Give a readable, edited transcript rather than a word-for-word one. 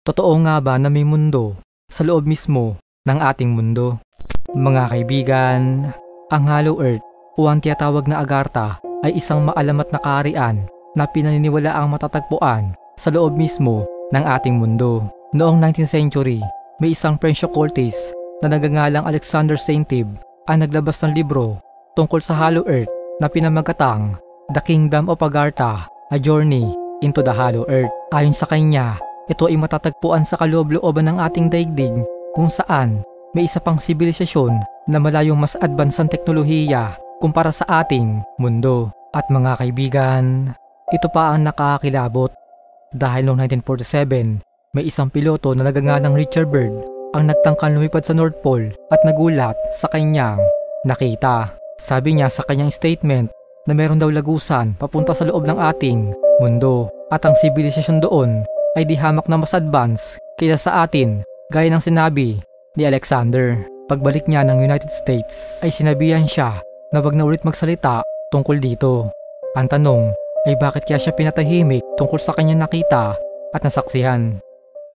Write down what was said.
Totoo nga ba na may mundo sa loob mismo ng ating mundo? Mga kaibigan, ang Hollow Earth o ang tinatawag na Agartha ay isang maalamat na kaharian na pinaniniwalaang matatagpuan sa loob mismo ng ating mundo. Noong 19th century, may isang French occultist na nagngangalang Alexander Saint-Ive ang naglabas ng libro tungkol sa Hollow Earth na pinamagatang The Kingdom of Agartha, A Journey into the Hollow Earth. Ayon sa kanya, ito ay matatagpuan sa kaloob-looban ng ating daigdig kung saan may isa pang sibilisasyon na malayong mas advansang teknolohiya kumpara sa ating mundo. At mga kaibigan, ito pa ang nakakakilabot dahil noong 1947, may isang piloto na nagngangalang Richard Byrd ang nagtangkang lumipad sa North Pole at nagulat sa kanyang nakita. Sabi niya sa kanyang statement na meron daw lagusan papunta sa loob ng ating mundo at ang sibilisasyon doon ay di hamak na mas advance kaysa sa atin gaya ng sinabi ni Alexander. Pagbalik niya ng United States ay sinabihan siya na wag na ulit magsalita tungkol dito. Ang tanong ay bakit kaya siya pinatahimik tungkol sa kanyang nakita at nasaksihan?